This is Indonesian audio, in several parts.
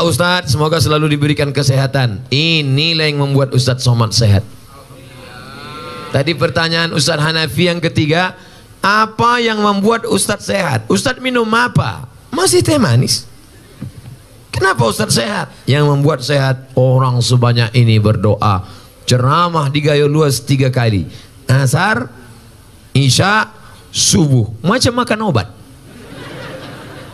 Pak Ustadz, semoga selalu diberikan kesehatan. Inilah yang membuat Ustadz Somad sehat. Tadi pertanyaan Ustadz Hanafi yang ketiga, apa yang membuat Ustadz sehat? Ustadz minum apa? Masih teh manis. Kenapa Ustadz sehat? Yang membuat sehat, orang sebanyak ini berdoa, ceramah di Gayo Luas 3 kali, asar, isya, subuh, macam makan obat.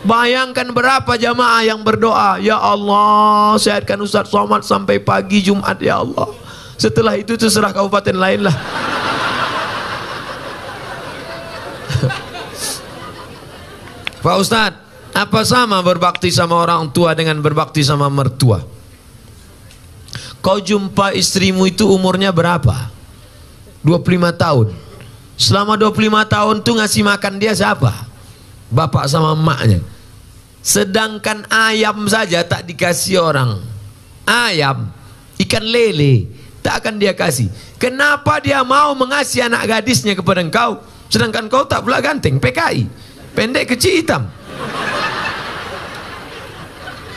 Bayangkan berapa jamaah yang berdoa, ya Allah sehatkan Ustadz Somad sampai pagi Jumat ya Allah. Setelah itu terserah kabupaten lain lah. Pak Ustadz, apa sama berbakti sama orang tua dengan berbakti sama mertua? Kau jumpa istrimu itu umurnya berapa? 25 tahun. Selama 25 tahun tuh ngasih makan dia siapa? Bapak sama emaknya. Sedangkan ayam saja tak dikasih orang. Ayam, ikan lele tak akan dia kasih. Kenapa dia mau mengasih anak gadisnya kepada engkau, sedangkan kau tak pula ganteng, PKI, pendek kecil hitam?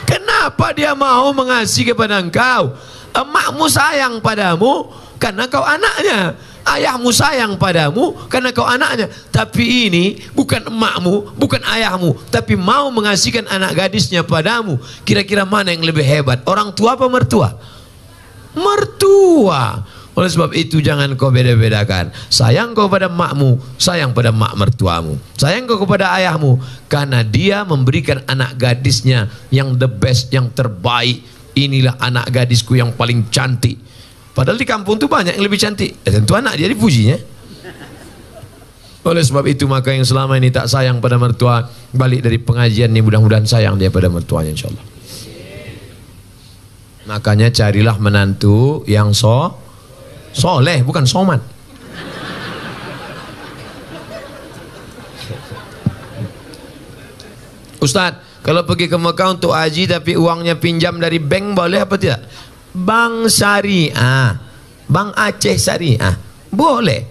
Kenapa dia mau mengasihi kepada engkau? Emakmu sayang padamu karena kau anaknya, ayahmu sayang padamu karena kau anaknya. Tapi ini bukan emakmu, bukan ayahmu, tapi mau mengasihkan anak gadisnya padamu. Kira-kira mana yang lebih hebat, orang tua apa mertua? Mertua. Oleh sebab itu jangan kau beda-bedakan. Sayang kau pada emakmu, sayang pada emak mertuamu. Sayang kau kepada ayahmu karena dia memberikan anak gadisnya yang the best, yang terbaik. Inilah anak gadisku yang paling cantik. Padahal di kampung itu banyak yang lebih cantik. Tentu anak dia dipujinya. Oleh sebab itu maka yang selama ini tak sayang pada mertua, balik dari pengajian ini mudah-mudahan sayang dia pada mertuanya insyaallah. Makanya carilah menantu yang soleh, bukan somat. Ustadz, kalau pergi ke Mekah untuk haji tapi uangnya pinjam dari bank boleh apa tidak? Bank syariah, Bank Aceh Syariah boleh.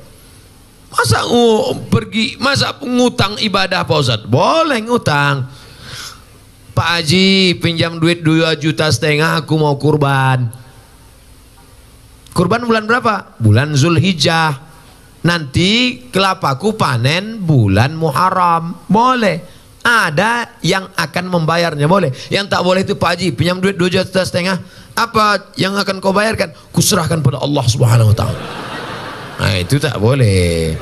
Masa masa ngutang ibadah Pak Ustadz? Boleh ngutang. Pak Haji pinjam duit 2,5 juta, aku mau kurban. Kurban bulan berapa? Bulan Zulhijjah. Nanti kelapaku panen bulan Muharram. Boleh. Ada yang akan membayarnya, boleh. Yang tak boleh itu Pak Haji pinjam duit 2,5 juta, apa yang akan kau bayarkan? Kuserahkan pada Allah Subhanahu wa taala. Nah, itu tak boleh.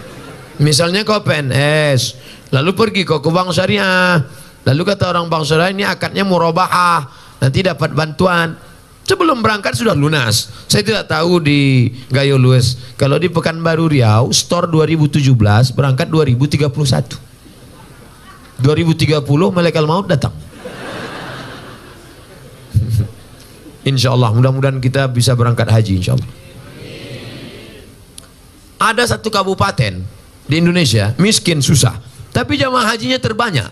Misalnya kau PNS, lalu pergi kau ke bank syariah, lalu kata orang bank syariah ini akadnya murabahah, nanti dapat bantuan. Sebelum berangkat sudah lunas. Saya tidak tahu di Gayo Luas. Kalau di Pekanbaru Riau, store 2017 berangkat 2031. 2030 malaikat maut datang. Insyaallah, mudah-mudahan kita bisa berangkat haji insyaallah. Ada satu kabupaten di Indonesia miskin susah, tapi jamaah hajinya terbanyak.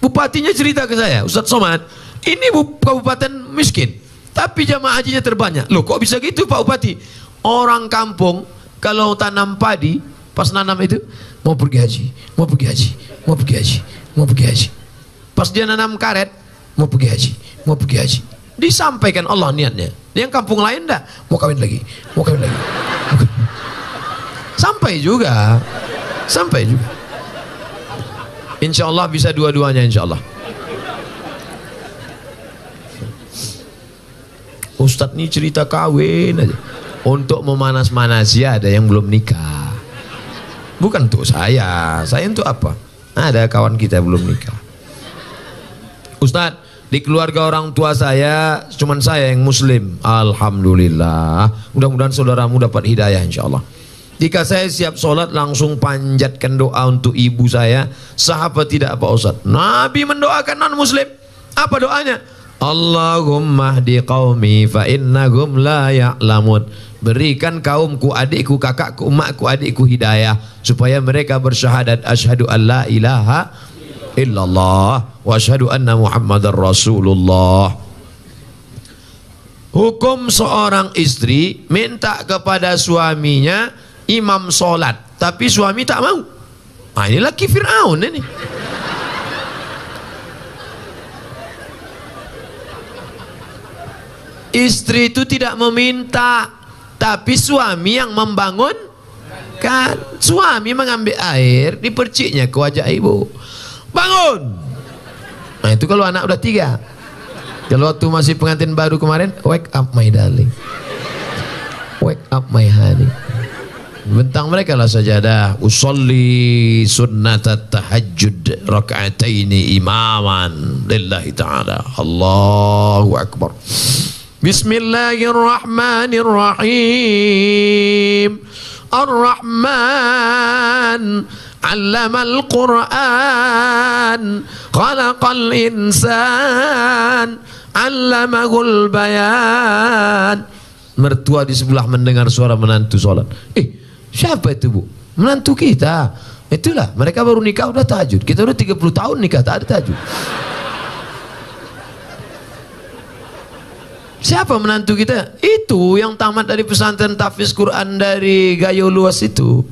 Bupatinya cerita ke saya, Ustadz Somad, ini kabupaten miskin, tapi jamaah hajinya terbanyak. Loh kok bisa gitu Pak Bupati? Orang kampung kalau tanam padi, pas nanam itu mau pergi haji, mau pergi haji, mau pergi haji, mau pergi haji. Pas dia nanam karet, mau pergi haji, mau pergi haji. Disampaikan Allah niatnya. Yang kampung lain enggak, mau kawin lagi, mau kawin lagi. Sampai juga, sampai juga. Insya Allah bisa dua-duanya insya Allah. Ustadz ini cerita kawin aja. Untuk memanas-manasi ada yang belum nikah. Bukan untuk saya untuk apa? Ada kawan kita belum nikah. Ustadz, di keluarga orang tua saya cuman saya yang muslim. Alhamdulillah. Mudah-mudahan saudaramu dapat hidayah insya Allah. Jika saya siap sholat langsung panjatkan doa untuk ibu saya, sah apa tidak Pak Ustadz? Nabi mendoakan non muslim. Apa doanya? Allahumma hdi qaumi fa innahum la ya'lamun. Berikan kaumku, adikku, kakakku, emakku, adikku hidayah supaya mereka bersyahadat asyhadu an la ilaha illallah wa asyhadu anna Muhammadar Rasulullah. Hukum seorang istri minta kepada suaminya imam sholat, tapi suami tak mau. Nah, ini laki Fir'aun ini. Istri itu tidak meminta, tapi suami yang membangun kan. Suami mengambil air, diperciknya ke wajah ibu, bangun. Nah itu kalau anak udah 3. Kalau waktu masih pengantin baru kemarin, wake up my darling, wake up my honey. Bentang mereka lah sajadah, usolli sunnatat tahajjud raka'ataini imaman lillahi ta'ala. Allahu akbar. Bismillahirrahmanirrahim. Ar-Rahman 'allamal Qur'an, khalaqal insan, 'allamahul bayan. Mertua di sebelah mendengar suara menantu sholat. Siapa itu bu? Menantu kita. Itulah, mereka baru nikah udah tahajud. Kita udah 30 tahun nikah tak ada tahajud. Siapa menantu kita? Itu yang tamat dari pesantren tahfiz Quran dari Gayo Luas itu.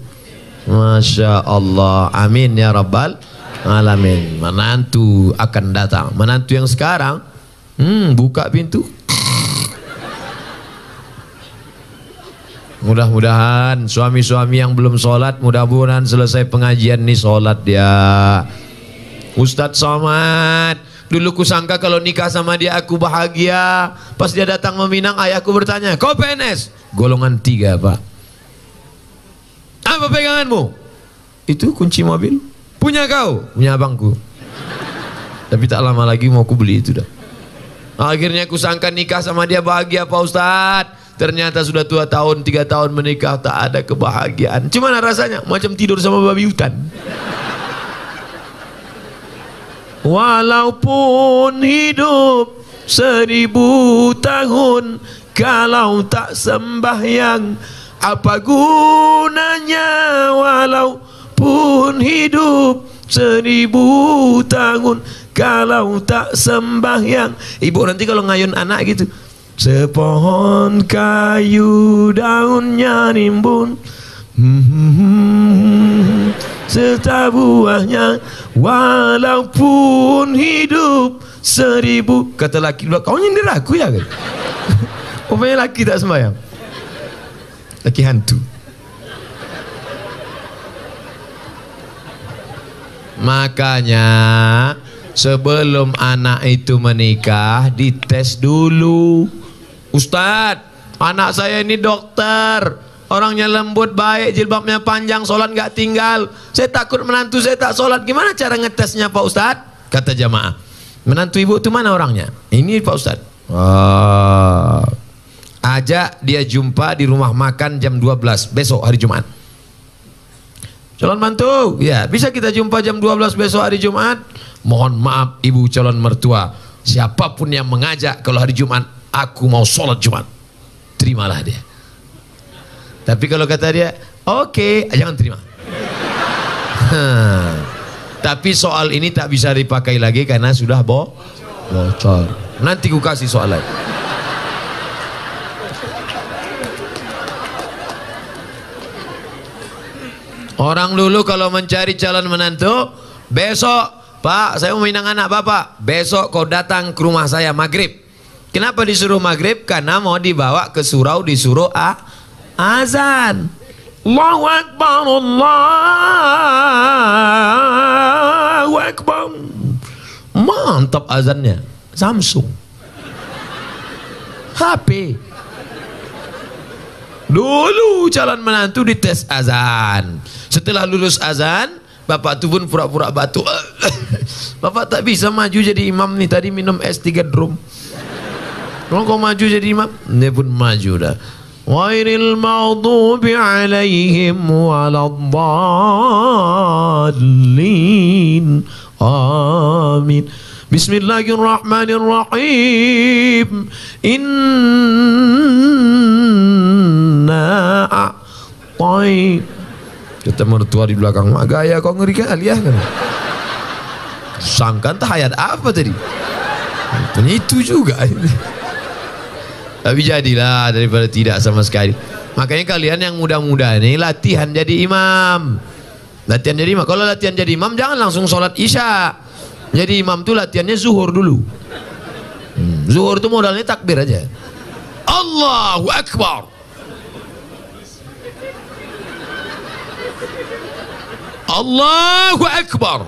Masya Allah, amin ya rabbal alamin. Menantu akan datang. Menantu yang sekarang, buka pintu. Mudah-mudahan suami-suami yang belum sholat, mudah-mudahan selesai pengajian nih sholat dia. Ustadz Somad, dulu kusangka kalau nikah sama dia aku bahagia. Pas dia datang meminang, ayahku bertanya, kau PNS? Golongan 3 pak. Apa peganganmu? Itu kunci mobil. Punya kau? Punya abangku. Tapi tak lama lagi mau aku beli itu dah. Akhirnya kusangka nikah sama dia bahagia Pak Ustadz. Ternyata sudah 2 tahun, 3 tahun menikah tak ada kebahagiaan. Gimana rasanya? Macam tidur sama babi hutan. Walaupun hidup 1000 tahun, kalau tak sembahyang apa gunanya? Walaupun hidup 1000 tahun, kalau tak sembahyang. Ibu nanti kalau ngayun anak gitu, sepohon kayu daunnya nimbun, serta buahnya, walaupun hidup 1000. Kata laki, kau nyindir aku ya kan? Rupanya laki tak sembahyang, laki hantu. Makanya sebelum anak itu menikah dites dulu. Ustadz, anak saya ini dokter, orangnya lembut, baik, jilbabnya panjang, sholat nggak tinggal. Saya takut menantu saya tak sholat. Gimana cara ngetesnya Pak Ustadz? Kata jamaah, menantu ibu itu mana orangnya? Ini Pak Ustadz. Ajak dia jumpa di rumah makan jam 12 besok hari Jumat. Calon mantu, ya bisa kita jumpa jam 12 besok hari Jumat. Mohon maaf ibu calon mertua, siapapun yang mengajak kalau hari Jumat aku mau sholat Jumat, terimalah dia. Tapi kalau kata dia oke, jangan terima. Tapi soal ini tak bisa dipakai lagi karena sudah bocor. Nanti ku kasih soal lain. Orang dulu kalau mencari calon menantu, besok Pak, saya mau minang anak bapak. Besok kau datang ke rumah saya maghrib. Kenapa disuruh maghrib? Karena mau dibawa ke surau, disuruh azan. Allahu Akbar, Allahu Akbar. Mantap azannya. Samsung, HP. Dulu calon menantu dites azan. Setelah lulus azan, bapak tu pun pura-pura batuk. Bapak tak bisa maju jadi imam nih, tadi minum es 3 drum. Kalau kau maju jadi imam, dia pun maju dah. Ghairil maghdubi alaihim waladdallin. Amin. Bismillahirrahmanirrahim. Inna a'tai. Kata mertua di belakang, mak gaya kau ngeri kali ya kan. Sangka entah ayat apa tadi. Punya itu juga. Tapi jadilah daripada tidak sama sekali. Makanya kalian yang muda-muda ini latihan jadi imam. Latihan jadi imam. Kalau latihan jadi imam jangan langsung sholat isya. Jadi imam tuh latihannya zuhur dulu. Zuhur tuh modalnya takbir aja. Allahu Akbar. Allahu Akbar.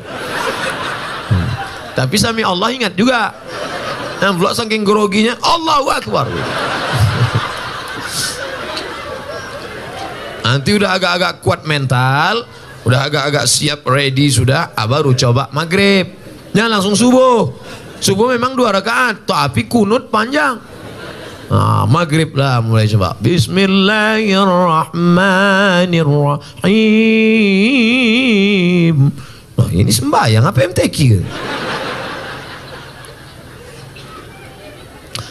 Tapi sami Allah ingat juga. Nah, pula saking groginya Allahu Akbar. Nanti udah agak-agak kuat mental, udah agak-agak siap ready sudah, baru coba maghrib. Jangan langsung subuh. Subuh memang 2 rakaat, tapi kunut panjang. Nah, maghrib lah mulai coba. Bismillahirrahmanirrahim. Nah, ini sembahyang apa MTQ?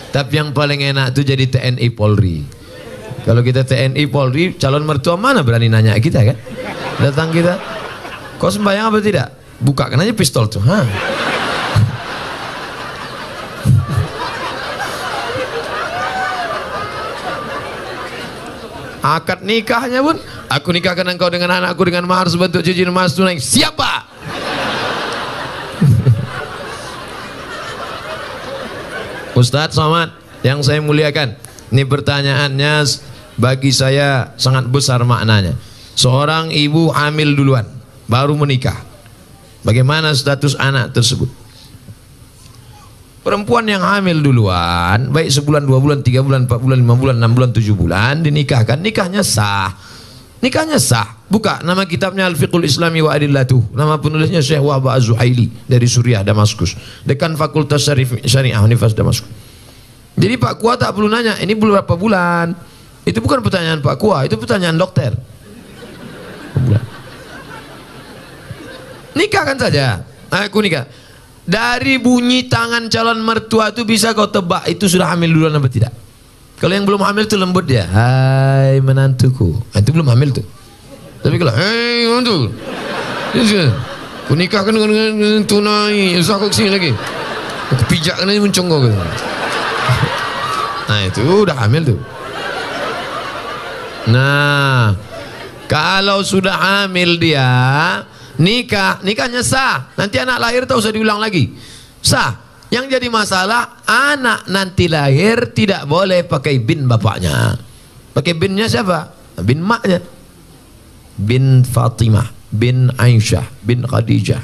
Tapi yang paling enak tuh jadi TNI Polri. Kalau kita TNI Polri, calon mertua mana berani nanya kita kan? Datang kita, kau sembahyang apa tidak? Bukakan aja pistol tuh. Akad nikahnya pun, aku nikahkan engkau dengan anakku dengan mahar sebentuk cincin emas tunai. Siapa? Ustadz Somad yang saya muliakan, ini pertanyaannya bagi saya sangat besar maknanya. Seorang ibu hamil duluan, baru menikah. Bagaimana status anak tersebut? Perempuan yang hamil duluan, baik sebulan, 2 bulan, 3 bulan, 4 bulan, 5 bulan, 6 bulan, 7 bulan, dinikahkan, nikahnya sah. Nikahnya sah. Buka nama kitabnya Al-Fiqhul Islami wa Adillatuh. Nama penulisnya Syekh Wahbah Az-Zuhaili dari Suriah, Damaskus. Dekan Fakultas Syariah Universitas Damaskus. Jadi Pak Kua tak perlu nanya, ini berapa bulan? Itu bukan pertanyaan Pak Kua, itu pertanyaan dokter. Nikahkan saja. Aku nikah. Dari bunyi tangan calon mertua itu bisa kau tebak itu sudah hamil duluan atau tidak. Kalau yang belum hamil itu lembut dia. Hai menantuku. Itu belum hamil tuh. Tapi kalau hei menantu, aku nikahkan dengan tunai. Usah aku kesini lagi. Aku pijakkan aja mencongkok gitu. Nah itu udah hamil tuh. Nah kalau sudah hamil dia, nikahnya sah. Nanti anak lahir tak usah diulang lagi. Sah. Yang jadi masalah anak nanti lahir tidak boleh pakai bin bapaknya. Pakai binnya siapa? Bin maknya. Bin Fatimah, bin Aisyah, bin Khadijah.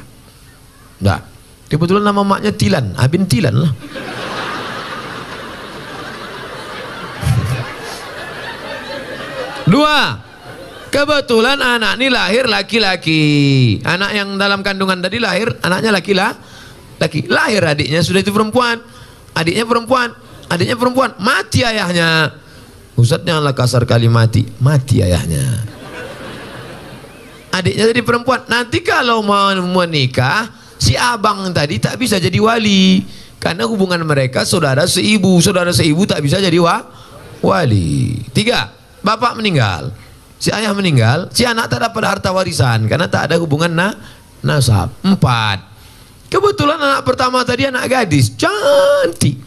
Nah, kebetulan nama maknya Tilan. Bin Tilan lah. Dua, kebetulan anak ini lahir laki-laki. Anak yang dalam kandungan tadi lahir, anaknya laki-laki. Lahir adiknya sudah itu perempuan. Adiknya perempuan. Mati ayahnya. Ustadz janganlah kasar kali mati. Mati ayahnya. Adiknya jadi perempuan. Nanti kalau mau menikah, si abang tadi tak bisa jadi wali. Karena hubungan mereka saudara seibu. Saudara seibu tak bisa jadi wali. Tiga, bapak meninggal. Si ayah meninggal, si anak tak dapat harta warisan karena tak ada hubungan nasab. Empat, kebetulan anak pertama tadi anak gadis, cantik.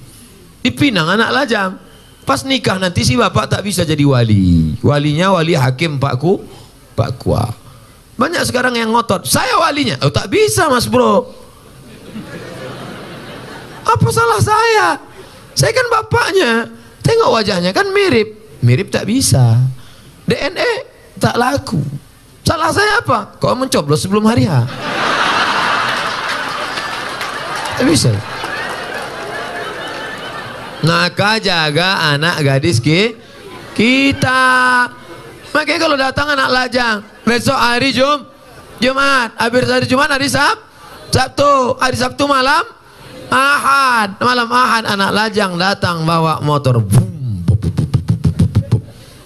Dipinang anak lajang. Pas nikah nanti si bapak tak bisa jadi wali. Walinya wali hakim Pak Kua. Banyak sekarang yang ngotot, saya walinya. Oh tak bisa mas bro. Apa salah saya? Saya kan bapaknya. Tengok wajahnya kan mirip. Mirip tak bisa. DNA tak laku. Salah saya apa? Kau mencoblos sebelum hari H. Tak bisa. Maka jaga anak gadis kita. Makanya kalau datang anak lajang, besok hari Jumat, habis hari Jumat hari Sabtu, hari Sabtu malam Ahad, anak lajang datang bawa motor.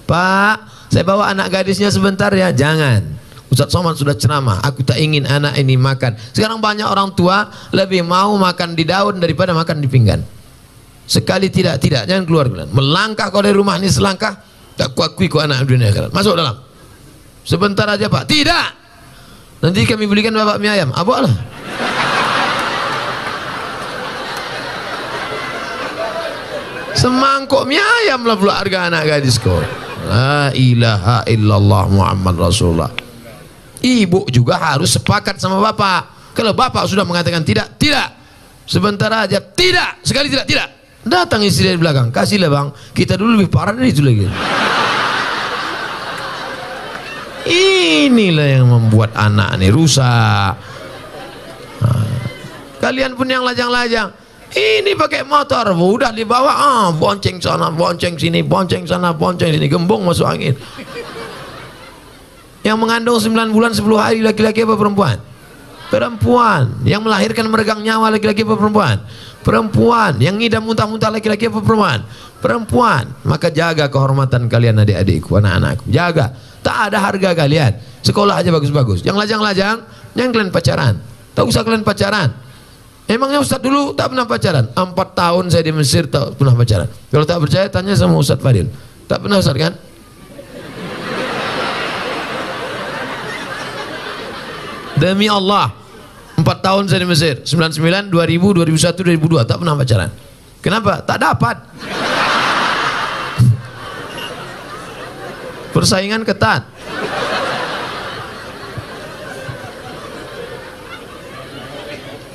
Pak, saya bawa anak gadisnya sebentar ya. Jangan. Ustadz Somad sudah ceramah, aku tak ingin anak ini makan. Sekarang banyak orang tua lebih mau makan di daun daripada makan di pinggan. Sekali tidak, jangan keluar. Melangkah kau dari rumah ini selangkah, tak kuakui kau anak dunia akhirat. Masuk dalam. Sebentar aja Pak. Tidak. Nanti kami belikan bapak mie ayam. Abok lah. Semangkuk mie ayam lah pula harga anak gadis kau. La ilaha illallah Muhammad Rasulullah. Ibu juga harus sepakat sama bapak. Kalau bapak sudah mengatakan tidak. Sebentar aja, tidak. Sekali tidak. Datang istri dari belakang, kasihlah bang, kita dulu lebih parah dari itu lagi. Inilah yang membuat anak ini rusak. Kalian pun yang lajang-lajang, ini pakai motor, udah dibawa, bonceng sana, bonceng sini, bonceng sana, bonceng sini, gembong masuk angin. Yang mengandung 9 bulan 10 hari laki-laki apa perempuan? Perempuan. Yang melahirkan meregang nyawa laki-laki apa perempuan? Perempuan. Yang ngidam muntah-muntah laki-laki apa perempuan? Perempuan. Maka jaga kehormatan kalian adik-adikku, anak-anakku. Jaga. Tak ada harga kalian. Sekolah aja bagus-bagus. Yang lajang-lajang, jangan kalian pacaran. Tak usah kalian pacaran. Emangnya Ustadz dulu tak pernah pacaran? 4 tahun saya di Mesir tak pernah pacaran. Kalau tak percaya tanya sama Ustadz Fadil. Tak pernah Ustadz kan? Demi Allah, 4 tahun saya di Mesir, 99, 2000, 2001, 2002 tak pernah pacaran. Kenapa? Tak dapat. Persaingan ketat.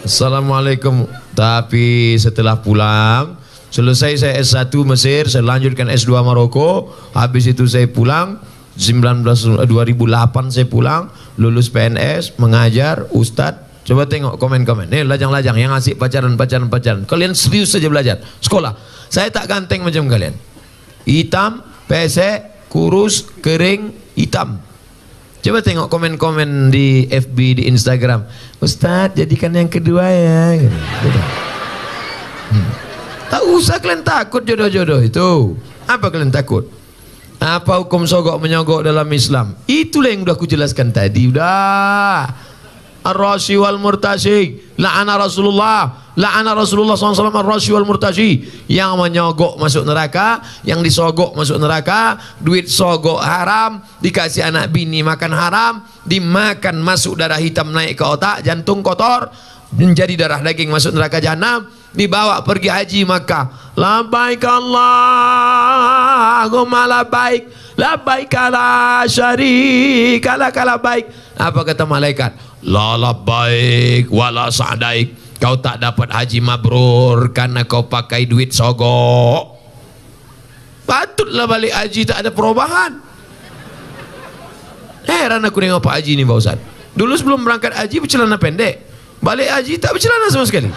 Assalamualaikum. Tapi setelah pulang, selesai saya S1 Mesir, saya lanjutkan S2 Maroko. Habis itu saya pulang 2008 saya pulang, lulus PNS, mengajar, ustadz. Coba tengok komen-komen. Nih lajang-lajang yang asik pacaran. Kalian serius saja belajar. Sekolah. Saya tak ganteng macam kalian. Hitam, pesek, kurus, kering, hitam. Coba tengok komen-komen di FB, di Instagram. Ustadz, jadikan yang kedua ya. Tak usah kalian takut jodoh-jodoh itu. Apa kalian takut? Apa hukum sogok menyogok dalam Islam? Itulah yang udah aku jelaskan tadi. Udah. Ar-rashi wal murtashi. La'ana Rasulullah SAW ar-rashi wal murtashi. Yang menyogok masuk neraka, yang disogok masuk neraka. Duit sogok haram, dikasih anak bini makan haram, dimakan masuk darah hitam naik ke otak, jantung kotor, menjadi darah daging masuk neraka jahanam, dibawa pergi haji Makkah. Labbaik Allahumma labbaik, labbaik la syarika lak labbaik. Apa kata malaikat? La labbaik wala sa'daik. Kau tak dapat haji mabrur karena kau pakai duit sogok. Patutlah balik haji tak ada perubahan. Heran aku dengan Pak Haji ini Pak Ustaz. Dulu sebelum berangkat haji bercelana pendek, balik haji tak bercelana sama sekali.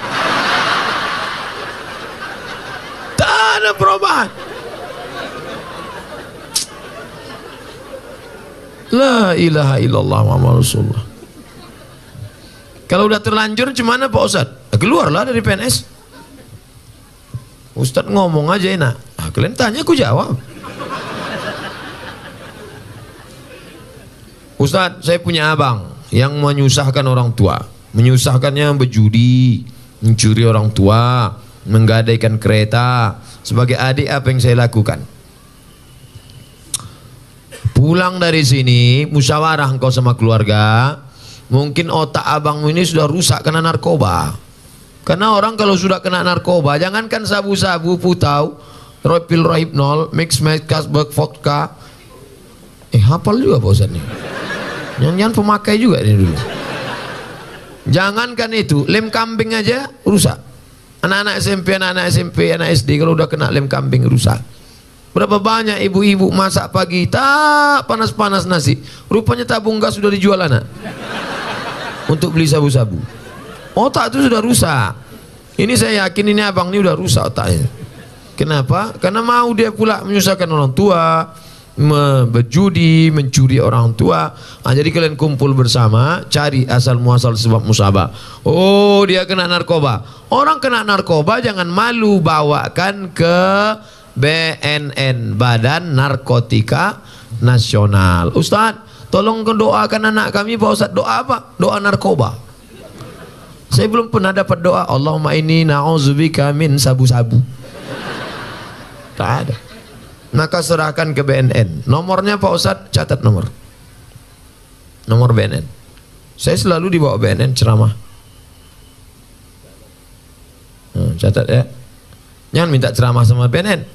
Tak ada perubahan. La ilaha illallah Muhammad Rasulullah. Kalau udah terlanjur gimana Pak Ustaz? Keluarlah dari PNS. Ustaz ngomong aja enak. Kalian tanya aku jawab. Ustaz, saya punya abang yang menyusahkan orang tua. Menyusahkannya berjudi, mencuri orang tua, menggadaikan kereta. Sebagai adik apa yang saya lakukan? Pulang dari sini, musyawarah engkau sama keluarga. Mungkin otak abangmu ini sudah rusak karena narkoba. Karena orang kalau sudah kena narkoba, jangankan sabu-sabu, putau, pil rohypnol, mix kasbek, vodka. Hafal juga Pak Ustaz nih. Jangan pemakai juga ini dulu. Jangankan itu, lem kambing aja rusak. Anak-anak SMP, anak SD kalau udah kena lem kambing rusak. Berapa banyak ibu-ibu masak pagi tak panas-panas nasi, rupanya tabung gas sudah dijual anak untuk beli sabu-sabu. Otak itu sudah rusak. Ini saya yakin ini abang ini udah rusak otaknya. Kenapa? Karena mau dia pula menyusahkan orang tua, berjudi, mencuri orang tua. Jadi kalian kumpul bersama, cari asal muasal sebab musabah. Oh, dia kena narkoba. Orang kena narkoba jangan malu, bawakan ke BNN, Badan Narkotika Nasional. Ustadz, tolong doakan anak kami. Pak Ustadz, doa apa? Doa narkoba. Saya belum pernah dapat doa Allahumma inni na'udzubika min sabu-sabu. Tak ada. Maka serahkan ke BNN. Nomornya Pak Ustadz, catat nomor BNN. Saya selalu dibawa BNN ceramah. Catat ya. Jangan minta ceramah sama BNN.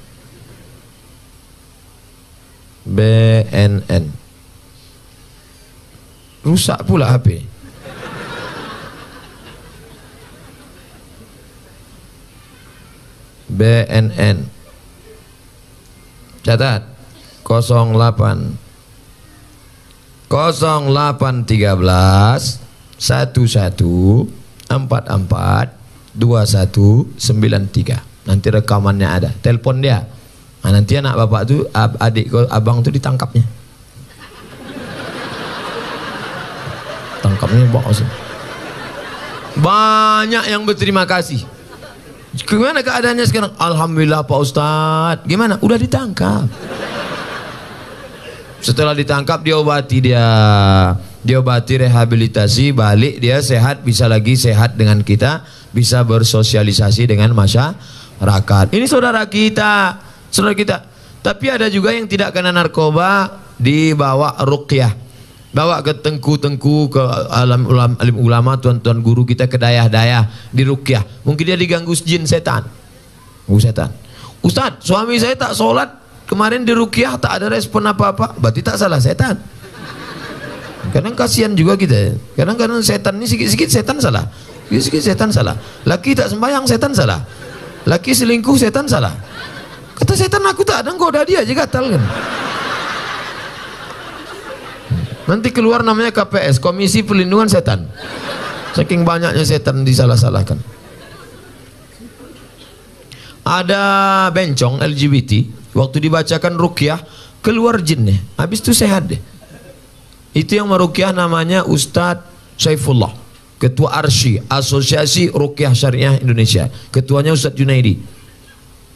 BNN. Rusak pula HP. BNN. Catat 08 0813 11 44 2193. Nanti rekamannya ada. Telepon dia. Nah, nanti anak bapak tuh, adik abang tuh ditangkapnya. Tangkapnya bos. Banyak yang berterima kasih. Gimana keadaannya sekarang? Alhamdulillah Pak Ustadz. Gimana? Udah ditangkap. Setelah ditangkap diobati dia. Diobati, rehabilitasi, balik dia sehat, bisa lagi sehat dengan kita, bisa bersosialisasi dengan masyarakat. Ini saudara kita, saudara kita. Tapi ada juga yang tidak kena narkoba, dibawa ruqyah, bawa ke tengku-tengku, ke alim ulama, tuan-tuan guru kita, ke dayah-dayah, di ruqyah. Mungkin dia diganggu jin setan. Setan. Ustadz, suami saya tak sholat, kemarin di ruqyah tak ada respon apa-apa, berarti tak salah setan. Kadang kasihan juga kita. Kadang-kadang setan ini sikit-sikit setan salah. Sikit-sikit setan salah. Laki tak sembahyang setan salah. Laki selingkuh setan salah. Kata setan, aku tak ada, goda dia aja gatal kan. Nanti keluar namanya KPS, Komisi Perlindungan Setan. Saking banyaknya setan disalah-salahkan. Ada bencong LGBT, waktu dibacakan ruqyah keluar jinnya. Habis itu sehat deh. Itu yang meruqyah namanya Ustadz Saifullah, Ketua Arsy, Asosiasi Ruqyah Syariah Indonesia. Ketuanya Ustadz Junaidi.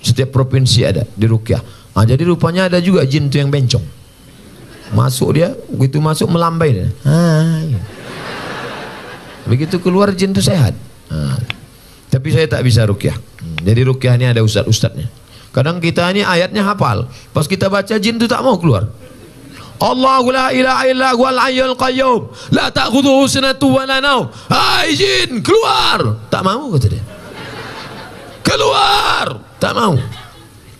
Setiap provinsi ada di ruqyah. Nah, jadi rupanya ada juga jin itu yang bencong. Masuk dia, begitu masuk melambai dia. Ya. Begitu keluar jin itu sehat. Tapi saya tak bisa ruqyah. Jadi ruqyah ini ada ustadz-ustadznya. Kadang kita ini ayatnya hafal, pas kita baca jin itu tak mau keluar. Allahu la ilaha illa huwal hayyul qayyum la ta'khudhuhu sinatun wa la naum. Hai jin, keluar. Tak mau kata dia. Keluar. Tak mau.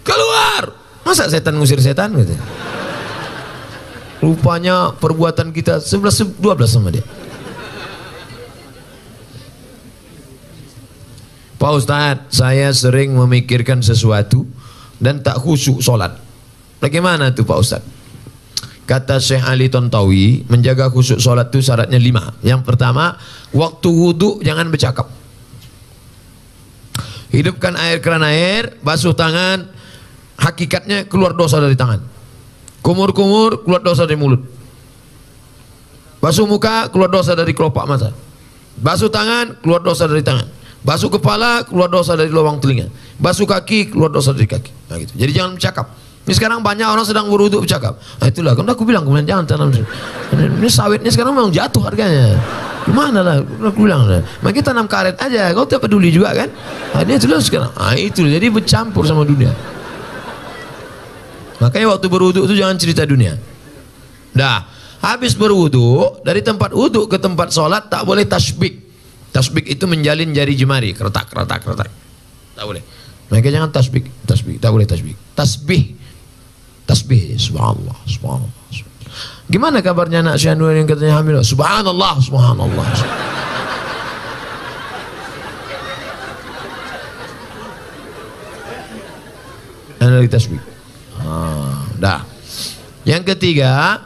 Keluar. Masa setan ngusir setan kata dia. Rupanya perbuatan kita 11-12 sama dia. Pak Ustadz, saya sering memikirkan sesuatu dan tak khusyuk sholat. Bagaimana tuh Pak Ustadz? Kata Syekh Ali Tontawi, menjaga khusyuk sholat itu syaratnya 5. Yang pertama, waktu wudhu jangan bercakap. Hidupkan keran air, basuh tangan, hakikatnya keluar dosa dari tangan. Kumur-kumur, keluar dosa dari mulut. Basuh muka, keluar dosa dari kelopak mata. Basuh tangan, keluar dosa dari tangan. Basuh kepala, keluar dosa dari lubang telinga. Basuh kaki, keluar dosa dari kaki. Nah, gitu. Jadi jangan bercakap. Ini sekarang banyak orang sedang berwudhu bercakap. Nah, itulah, kan aku bilang kemudian jangan tanam. Ini sawitnya sekarang memang jatuh harganya. Gimana lah, aku bilang lah. Maka tanam karet aja, kau tak peduli juga kan. Nah, ini itulah sekarang. Nah, itu jadi bercampur sama dunia. Makanya waktu berwudhu itu jangan cerita dunia. Dah, habis berwudhu, dari tempat wudhu ke tempat sholat tak boleh tasbih. Tasbih itu menjalin jari jemari, keretak, keretak, keretak. Tak boleh. Maka jangan tasbih, tasbih, tak boleh tasbih. Tasbih, subhanallah, subhanallah. Gimana kabarnya anak Syekh Anwar yang katanya hamil? Subhanallah, subhanallah. Analis tasbih. Dah. Yang ketiga,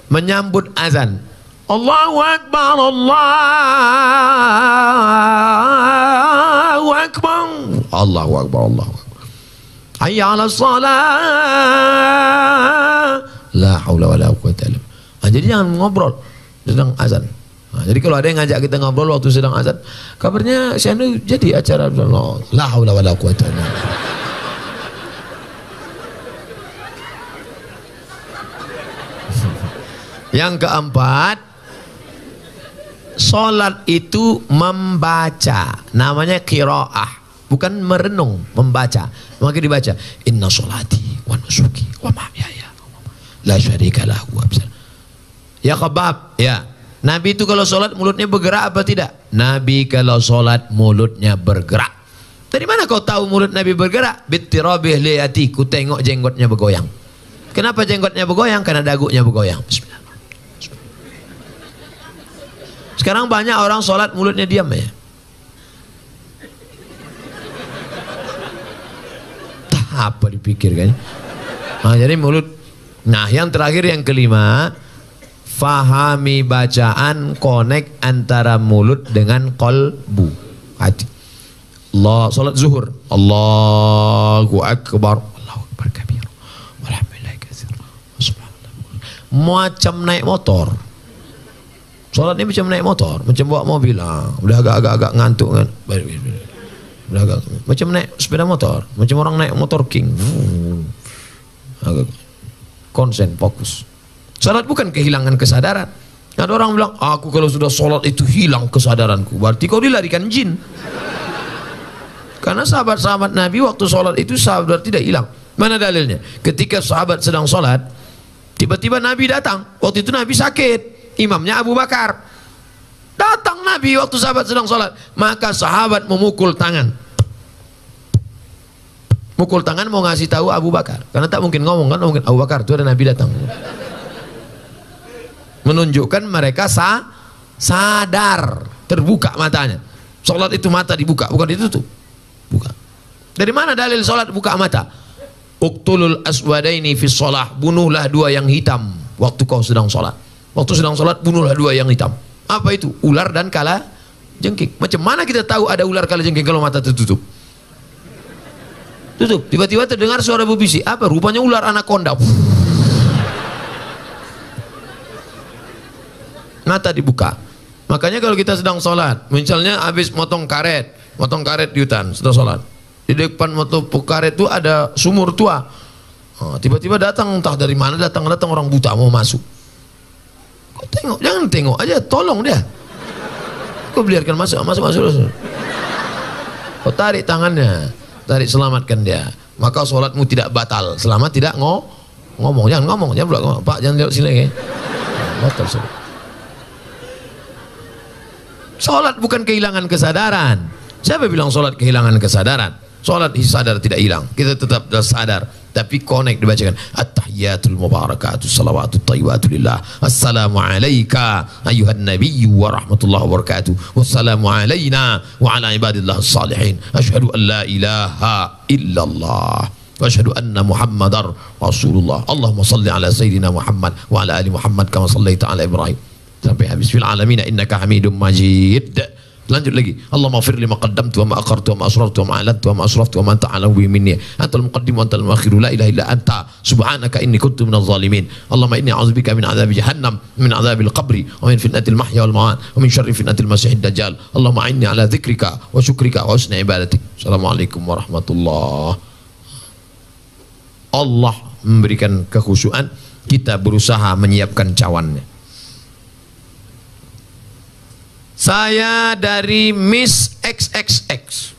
menyambut azan. Allahu Akbar, Allahu Akbar, Allahu Akbar, Allahu Akbar. Hayya 'alas shalah. La haula wala quwwata illa billah. Jadi jangan ngobrol sedang azan. Jadi kalau ada yang ngajak kita ngobrol waktu sedang azan, kabarnya Syekh Anwar jadi acara la haula wala quwwata illa billah. Yang keempat, sholat itu membaca, namanya qiraah, bukan merenung, membaca. Maka dibaca, inna sholati wa nusuki wa mahyaya la syarika lahu. Ya khabab, ya. Nabi itu kalau sholat mulutnya bergerak apa tidak? Nabi kalau sholat mulutnya bergerak. Dari mana kau tahu mulut Nabi bergerak? Bittirabih liyati, ku tengok jenggotnya bergoyang. Kenapa jenggotnya bergoyang? Karena dagunya bergoyang. Bismillah. Sekarang banyak orang sholat mulutnya diam ya. Apa dipikirkan? Nah, jadi mulut. Nah, yang terakhir yang kelima, fahami bacaan, connect antara mulut dengan kolbu, hati. Allah, salat zuhur, Allahu Akbar, Allahu Akbar kabir, walhamdulillah katsir, macam naik motor. Salat ini macam naik motor, macam bawa mobil. Udah agak-agak ngantuk kan, udah agak, macam naik sepeda motor, macam orang naik motor king. Agak konsen, fokus. Salat bukan kehilangan kesadaran. Ada orang bilang, aku kalau sudah salat itu hilang kesadaranku. Berarti kau dilarikan jin. Karena sahabat-sahabat Nabi waktu salat itu sahabat tidak hilang. Mana dalilnya? Ketika sahabat sedang salat, tiba-tiba Nabi datang. Waktu itu Nabi sakit. Imamnya Abu Bakar. Datang Nabi waktu sahabat sedang salat. Maka sahabat memukul tangan. Mukul tangan mau ngasih tahu Abu Bakar, karena tak mungkin ngomong kan, mungkin Abu Bakar itu ada Nabi datang. Menunjukkan mereka sadar, terbuka matanya. Salat itu mata dibuka, bukan ditutup. Buka. Dari mana dalil salat buka mata? Uqtulul aswadaini fi shalah, bunuhlah dua yang hitam waktu kau sedang salat. Waktu sedang salat bunuhlah dua yang hitam. Apa itu? Ular dan kala jengking. Macam mana kita tahu ada ular kala jengking kalau mata tertutup? Tutup, tiba-tiba terdengar suara berbisik. Apa? Rupanya ular anaconda. Mata dibuka. Makanya kalau kita sedang sholat, misalnya habis motong karet di hutan, sedang sholat. Di depan motong karet itu ada sumur tua. Tiba-tiba datang, entah dari mana datang orang buta mau masuk. Kau tengok, jangan tengok aja, tolong dia. Kau biarkan masuk. Kau tarik tangannya. Tarik, selamatkan dia, maka sholatmu tidak batal selama tidak ngomong. Jangan ngomong, jangan ngomong. Pak, jangan lewat sini. Batal sholat. Sholat bukan kehilangan kesadaran. Siapa bilang sholat kehilangan kesadaran? Sholat sadar tidak hilang, kita tetap sadar, tapi connect dibacakan at-tahiyatul mubarakatuh salawatut thayyibatu lillah, assalamu alayka ayuhan nabiyyu wa rahmatullahi wa barakatuh, wassalamu alayna wa ala ibadillah salihin, asyhadu an la ilaha illallah wa asyhadu anna muhammadar rasulullah, Allahumma salli ala sayyidina Muhammad wa ala ali Muhammad kama sallaita ala Ibrahim sampai habis. Fil alamin innaka hamidum majid. Lanjut lagi, Allahumma fir lima qaddamtu wa ma akhartu wa ma asrartu wa ma alantu wa ma asraftu wa ma anta alam bi minni antal muqaddim wa antal muakhir la ilaha illa anta subhanaka inni kuntu minadh zalimin. Allahumma inni a'udzubika min adzabi jahannam min adzabil qabri wa min fitnatil mahya wal mamat wa min syarri fitnatil masiihid dajjal. Allahumma inni ala dzikrika wa syukrika wa husni ibadatik. Assalamualaikum warahmatullahi. Allah memberikan kekhusyuan, kita berusaha menyiapkan cawannya. Saya dari Miss XXX.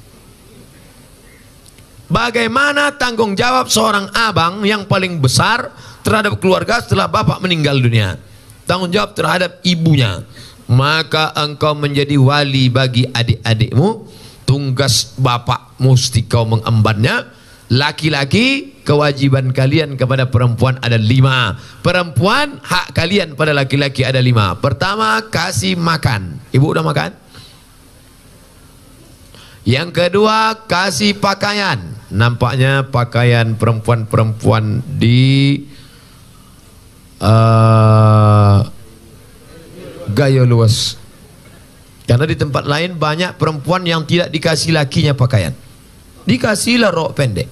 Bagaimana tanggung jawab seorang abang yang paling besar terhadap keluarga setelah bapak meninggal dunia? Tanggung jawab terhadap ibunya. Maka engkau menjadi wali bagi adik-adikmu. Tugas bapak mesti kau mengembannya. Laki-laki, kewajiban kalian kepada perempuan ada 5. Perempuan, hak kalian pada laki-laki ada 5. Pertama, kasih makan. Ibu udah makan? Yang kedua, kasih pakaian. Nampaknya pakaian perempuan-perempuan di gaya luas. Karena di tempat lain banyak perempuan yang tidak dikasih lakinya pakaian. Dikasihlah rok pendek,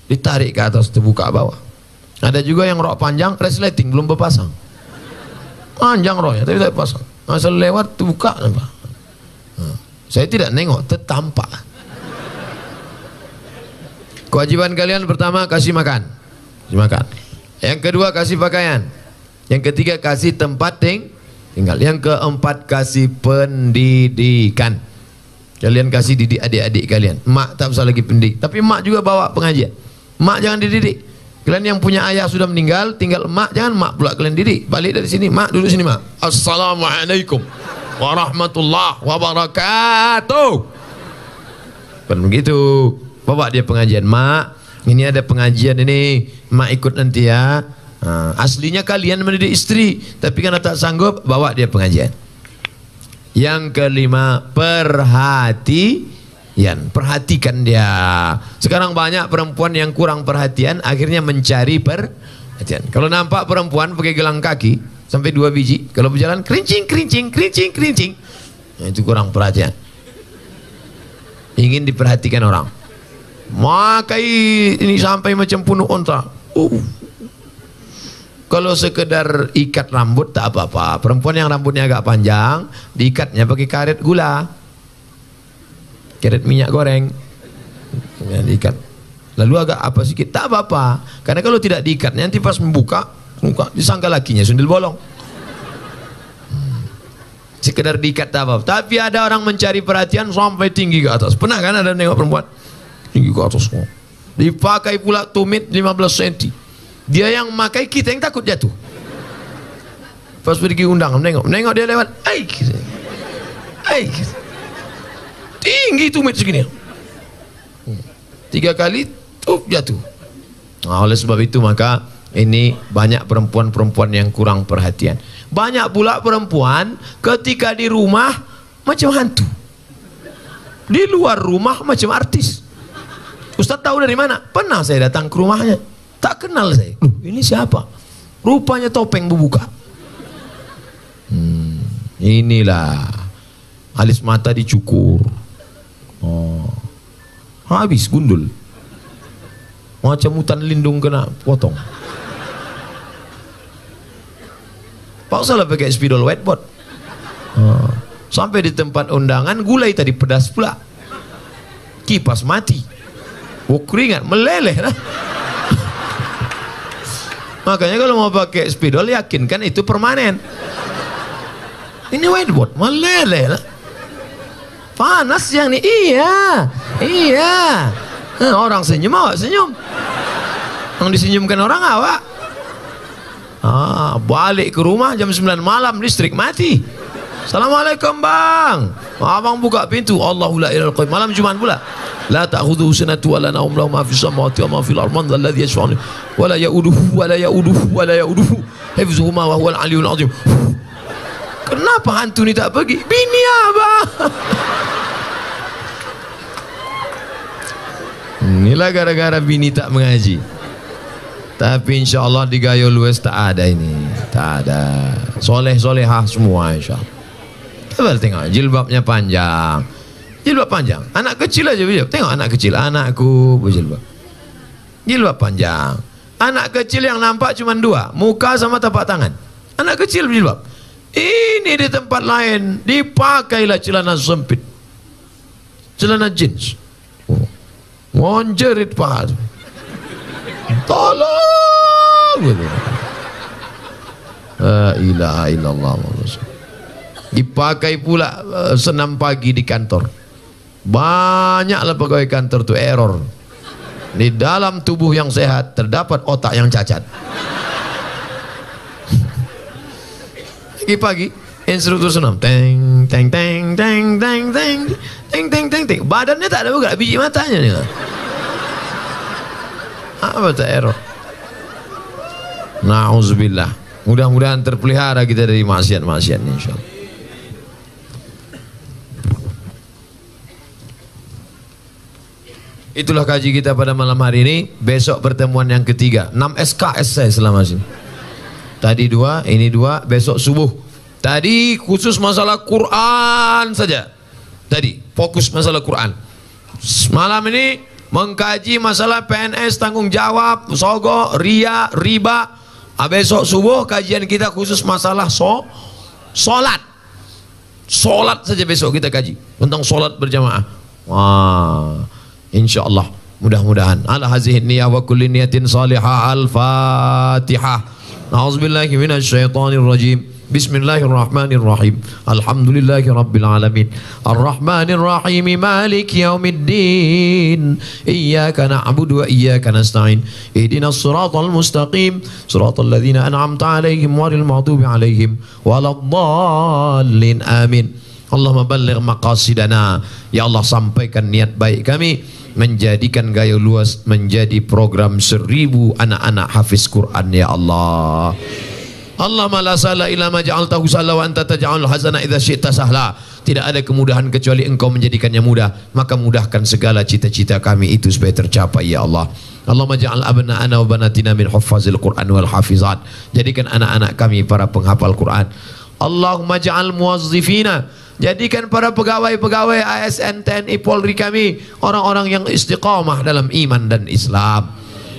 ditarik ke atas, terbuka bawah. Ada juga yang rok panjang, resleting, belum berpasang. Panjang roknya, tapi tidak pasang. Asal lewat, terbuka. Saya tidak nengok, tertampak. Kewajiban kalian pertama, kasih makan. Kasih makan. Yang kedua, kasih pakaian. Yang ketiga, kasih tempat tinggal. Yang keempat, kasih pendidikan. Kalian kasih didik adik-adik kalian. Mak tak usah lagi pendidik, tapi mak juga bawa pengajian. Mak jangan dididik. Kalian yang punya ayah sudah meninggal, tinggal mak, jangan mak pula kalian didik. Balik dari sini, mak duduk sini mak. Assalamualaikum warahmatullahi wabarakatuh. Kan begitu. Bawa dia pengajian. Mak, ini ada pengajian ini, mak ikut nanti ya. Aslinya kalian mendidik istri, tapi karena tak sanggup, bawa dia pengajian. Yang kelima, perhatian. perhatikan dia. Sekarang banyak perempuan yang kurang perhatian, akhirnya mencari perhatian. Kalau nampak perempuan pakai gelang kaki sampai 2 biji, kalau berjalan kerincing, kerincing, kerincing, kerincing, nah, itu kurang perhatian. Ingin diperhatikan orang. Makai ini sampai macam punuk onta. Kalau sekedar ikat rambut tak apa-apa. Perempuan yang rambutnya agak panjang, diikatnya pakai karet gula, karet minyak goreng, diikat. Lalu agak apa sedikit, tak apa-apa. Karena kalau tidak diikat, nanti pas membuka, disangka lakinya sundel bolong. Sekedar diikat tak apa-apa. Tapi ada orang mencari perhatian sampai tinggi ke atas. Pernah kan ada nengok perempuan tinggi ke atas? Dipakai pula tumit 15 cm. Dia yang memakai, kita yang takut jatuh. Pas pergi undangan, nengok dia lewat, tinggi tumit segini. 3 kali jatuh. Nah, oleh sebab itu maka ini banyak perempuan-perempuan yang kurang perhatian. Banyak pula perempuan ketika di rumah macam hantu, di luar rumah macam artis. Ustaz tahu dari mana? Pernah saya datang ke rumahnya, tak kenal saya. Ini siapa? Rupanya topeng berbuka. Inilah alis mata dicukur. Habis gundul, macam hutan lindung kena potong. Pak salah pakai spidol whiteboard. Sampai di tempat undangan gulai tadi pedas pula, kipas mati, keringat meleleh lah. Makanya kalau mau pakai spidol yakinkan itu permanen. Ini whiteboard meleleh lah. Panas yang ini, iya. Orang senyum, awak senyum. Yang disenyumkan orang awak. Balik ke rumah jam 9 malam listrik mati. Assalamualaikum bang. Abang buka pintu. Allahu la ilaha illallah. Malam Jumat pula. La ta'khudhuhu sinatun wa la nawm lahu ma fis samawati wa ma fil ardi man alladhi yashfa'u wa la ya'uduhu wa la ya'uduhu wa la ya'uduhu hifzuhuma wa huwal 'aliyyul 'azim. Kenapa hantu ni tak pergi? Bini abang. Inilah gara-gara bini tak mengaji. Tapi insya Allah di Gayo Lues tak ada ini, tak ada. Soleh-solehah semua insya Allah. Coba tengok jilbabnya panjang, jilbab panjang. Anak kecil aja bijak. Tengok anak kecil, anakku berjilbab, jilbab panjang. Anak kecil yang nampak cuma 2, muka sama tapak tangan. Anak kecil berjilbab. Ini di tempat lain dipakailah celana sempit, celana jeans. Ngonjerit paha. Tolong gitu. La ilaha illallah. Dipakai pula senam pagi di kantor. Banyaklah pegawai kantor itu error. Di dalam tubuh yang sehat terdapat otak yang cacat. Pagi-pagi instruktur senam, teng teng teng teng teng teng teng teng teng teng. Badannya tak ada juga, biji matanya nih. Apa tak error? Na'udzubillah. Mudah-mudahan terpelihara kita dari maksiat-maksiat insyaallah. Itulah kaji kita pada malam hari ini. Besok pertemuan yang ketiga. 6 SKS saya selama sini. Tadi 2, ini 2, besok subuh. Tadi khusus masalah Quran saja. Tadi fokus masalah Quran. Malam ini mengkaji masalah PNS, tanggung jawab, sogok, ria, riba. Besok subuh kajian kita khusus masalah solat. Solat saja besok kita kaji tentang solat berjamaah. Insyaallah, mudah-mudahan. Ala hazihi niyah wa kulli niyatin salihah. Al-Fatihah. A'udzubillahi minasyaitonir rajim. Bismillahirrahmanirrahim. Alhamdulillahi rabbil alamin. Arrahmanir rahim. Maliki yaumiddin. Iyyaka na'budu wa iyyaka nasta'in. Ihdinas siratal mustaqim. Siratal ladzina an'amta 'alaihim ghairil maghdubi 'alaihim waladdallin. Amin. Allahumma balligh maqasidana. Ya Allah, sampaikan niat baik kami menjadikan Gayo Luas menjadi program 1000 anak-anak hafiz Quran ya Allah. Allahumma la sahla illa ma ja'altahu sahla wa anta taj'alul hazana idza syi'ta sahla. Tidak ada kemudahan kecuali Engkau menjadikannya mudah, maka mudahkan segala cita-cita kami itu supaya tercapai ya Allah. Allahumma ja'al abna'ana wa banatina min huffazil Qur'an wal hafizat. Jadikan anak-anak kami para penghafal Quran. Allahumma ja'al muwazzifina, jadikan para pegawai-pegawai ASN, TNI, Polri kami orang-orang yang istiqamah dalam iman dan Islam.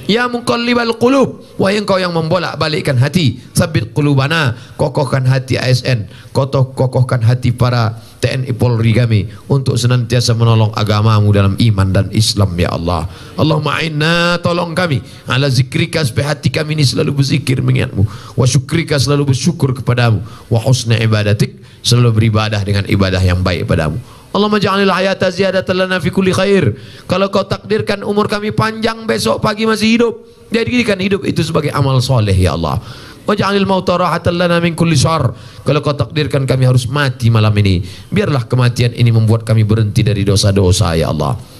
Ya muqallibal qulub, wahai Engkau yang membolak-balikkan hati, sabit qulubana, kokohkan hati ASN, kokohkan hati para TNI Polri kami untuk senantiasa menolong agamamu dalam iman dan Islam ya Allah. Allahumma inna, tolong kami ala zikrika, supaya hati kami ini selalu berzikir mengingatmu, wa syukrika, selalu bersyukur kepadamu, wa husna ibadatik, selalu beribadah dengan ibadah yang baik padamu. Allahumma ja'alil hayata ziyadatan lana fi kulli khair. Kalau Kau takdirkan umur kami panjang, besok pagi masih hidup, jadikan hidup itu sebagai amal soleh ya Allah. Wa ja'alil mauta rahatan lana min kulli syarr. Kalau Kau takdirkan kami harus mati malam ini, biarlah kematian ini membuat kami berhenti dari dosa-dosa ya Allah.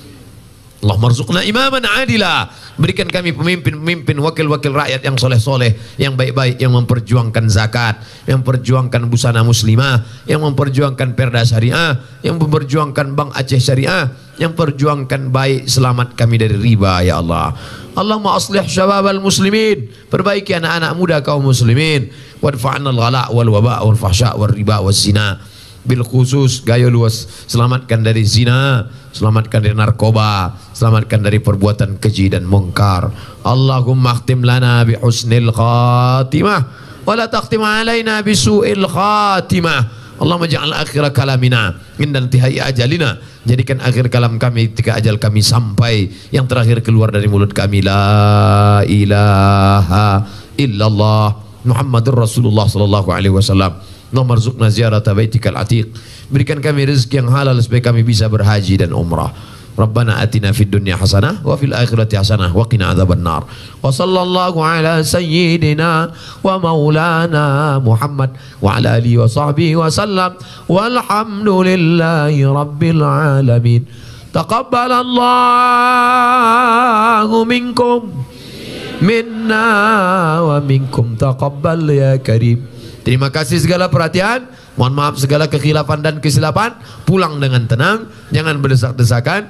Allahumma rzuqna imaman adila, berikan kami pemimpin-pemimpin, wakil-wakil rakyat yang soleh-soleh, yang baik-baik, yang memperjuangkan zakat, yang memperjuangkan busana muslimah, yang memperjuangkan perda syariah, yang memperjuangkan Bank Aceh Syariah, yang memperjuangkan baik selamat kami dari riba ya Allah. Allahumma aslih syababal muslimin, perbaiki anak-anak muda kaum muslimin, wadfa'na al-ghala' wal waba' wal fahsya' wal riba wal zina. Bil khusus gaya luas, selamatkan dari zina, selamatkan dari narkoba, selamatkan dari perbuatan keji dan mungkar. Allahumma khtim lana bi husnil khatimah wa la takhtim alaina bi su'il khatimah. Allahumma ja'al akhir kalamina inda intihai ajalina, jadikan akhir kalam kami ketika ajal kami sampai, yang terakhir keluar dari mulut kami la ilaha illallah Muhammadur Rasulullah sallallahu alaihi wasallam. Allahumma rzuqna ziyarata baitikal atiq, berikan kami rezeki yang halal supaya kami bisa berhaji dan umrah. Rabbana atina fid dunya hasanah wa fil akhirati hasanah wa qina adzabannar. Wa sallallahu ala sayyidina wa maulana Muhammad wa ala alihi wa sahbihi wa sallam walhamdulillahi rabbil alamin. Taqabbalallahu minkum minna wa minkum taqabbal ya karim. Terima kasih segala perhatian, mohon maaf segala kekhilafan dan kesilapan, pulang dengan tenang, jangan berdesak-desakan.